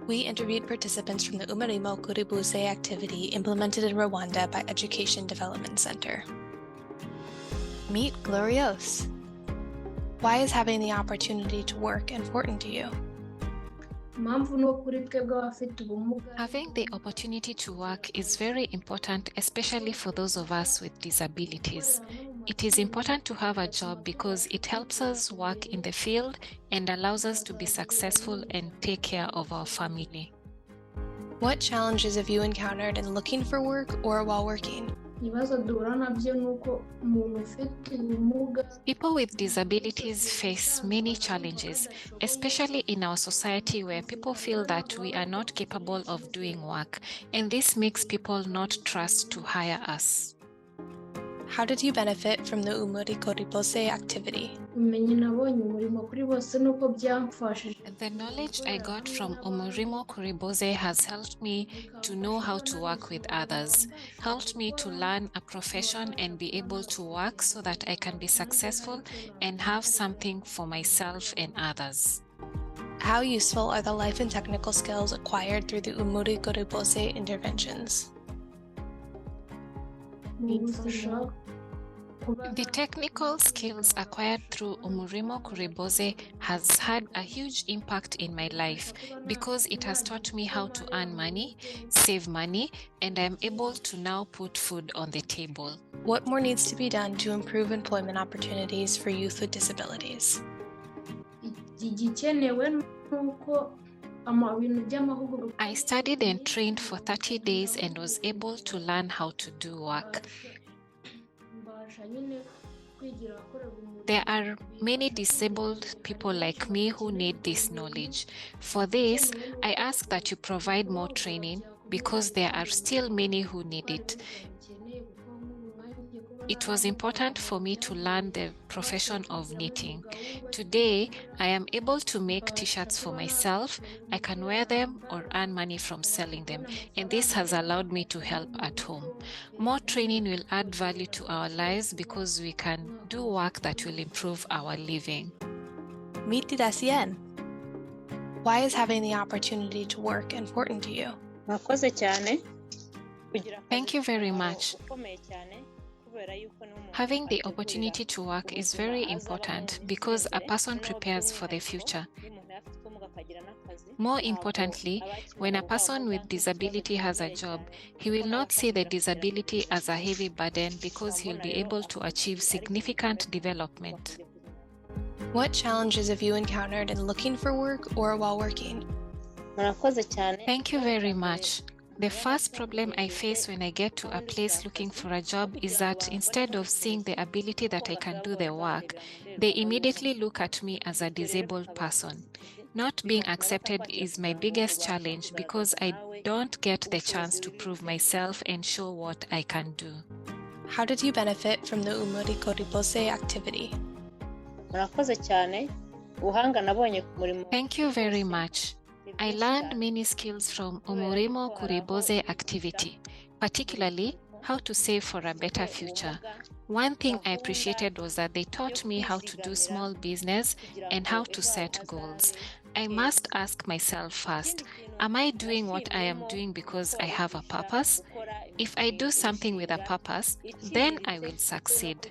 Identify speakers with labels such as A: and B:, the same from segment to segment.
A: We interviewed participants from the Umurimo Kuri Bose activity implemented in Rwanda by Education Development Center. Meet Gloriose. Why is having the opportunity to work important to you?
B: Having the opportunity to work is very important, especially for those of us with disabilities. It is important to have a job because it helps us work in the field and allows us to be successful and take care of our family.
A: What challenges have you encountered in looking for work or while working?
B: People with disabilities face many challenges, especially in our society where people feel that we are not capable of doing work, and this makes people not trust to hire us.
A: How did you benefit from the Umurimo Kuri Bose activity?
B: The knowledge I got from Umurimo Kuri Bose has helped me to know how to work with others, helped me to learn a profession and be able to work so that I can be successful and have something for myself and others.
A: How useful are the life and technical skills acquired through the Umurimo Kuri Bose interventions?
B: The technical skills acquired through Umurimo Kuri Bose has had a huge impact in my life because it has taught me how to earn money, save money, and I'm able to now put food on the table.
A: What more needs to be done to improve employment opportunities for youth with disabilities?
B: I studied and trained for 30 days and was able to learn how to do work. There are many disabled people like me who need this knowledge. For this, I ask that you provide more training because there are still many who need it. It was important for me to learn the profession of knitting. Today, I am able to make t-shirts for myself. I can wear them or earn money from selling them, and this has allowed me to help at home. More training will add value to our lives because we can do work that will improve our living.
A: Meet Didasien. Why is having the opportunity to work important to you?
B: Thank you very much. Having the opportunity to work is very important because a person prepares for the future. More importantly, when a person with disability has a job, he will not see the disability as a heavy burden because he'll be able to achieve significant development.
A: What challenges have you encountered in looking for work or while working?
B: Thank you very much. The first problem I face when I get to a place looking for a job is that instead of seeing the ability that I can do the work, they immediately look at me as a disabled person. Not being accepted is my biggest challenge because I don't get the chance to prove myself and show what I can do.
A: How did you benefit from the Umurimo Kuri Bose activity?
B: Thank you very much. I learned many skills from Umurimo Kuri Bose activity, particularly how to save for a better future. One thing I appreciated was that they taught me how to do small business and how to set goals. I must ask myself first, am I doing what I am doing because I have a purpose? If I do something with a purpose, then I will succeed.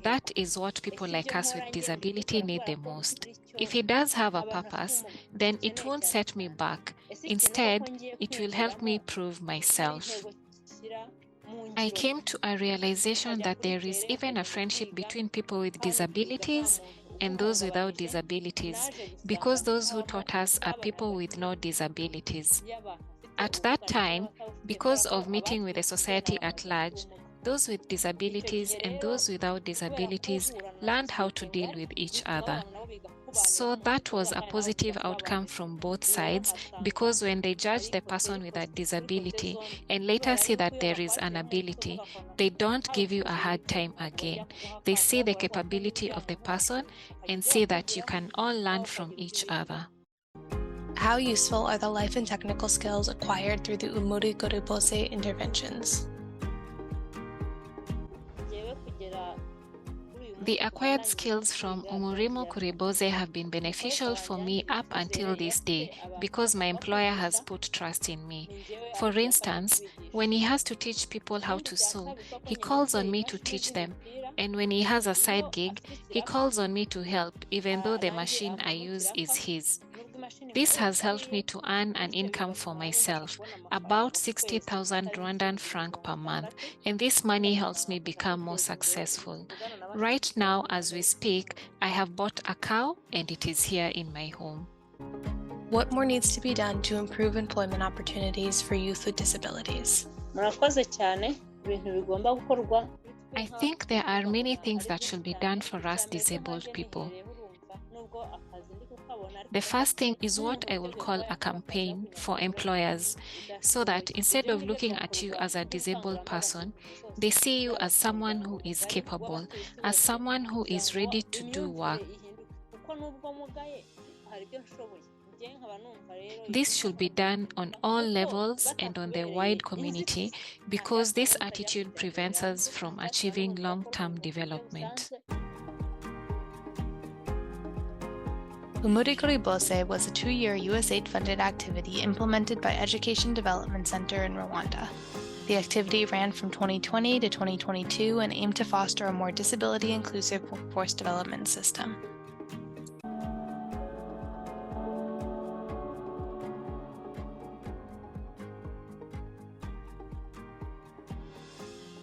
B: That is what people like us with disability need the most. If it does have a purpose, then it won't set me back. Instead, it will help me prove myself. I came to a realization that there is even a friendship between people with disabilities and those without disabilities, because those who taught us are people with no disabilities. At that time, because of meeting with the society at large, those with disabilities and those without disabilities learned how to deal with each other. So that was a positive outcome from both sides, because when they judge the person with a disability and later see that there is an ability, they don't give you a hard time again. They see the capability of the person and see that you can all learn from each other.
A: How useful are the life and technical skills acquired through the Umurimo Kuri Bose interventions?
B: The acquired skills from Umurimo Kuri Bose have been beneficial for me up until this day because my employer has put trust in me. For instance, when he has to teach people how to sew, he calls on me to teach them. And when he has a side gig, he calls on me to help, even though the machine I use is his. This has helped me to earn an income for myself, about 60,000 Rwandan franc per month, and this money helps me become more successful. Right now, as we speak, I have bought a cow and it is here in my home.
A: What more needs to be done to improve employment opportunities for youth with disabilities?
B: I think there are many things that should be done for us disabled people. The first thing is what I will call a campaign for employers, so that instead of looking at you as a disabled person, they see you as someone who is capable, as someone who is ready to do work. This should be done on all levels and on the wide community because this attitude prevents us from achieving long-term development.
A: Umurimo Kuri Bose was a 2-year USAID-funded activity implemented by Education Development Center in Rwanda. The activity ran from 2020 to 2022 and aimed to foster a more disability-inclusive workforce development system.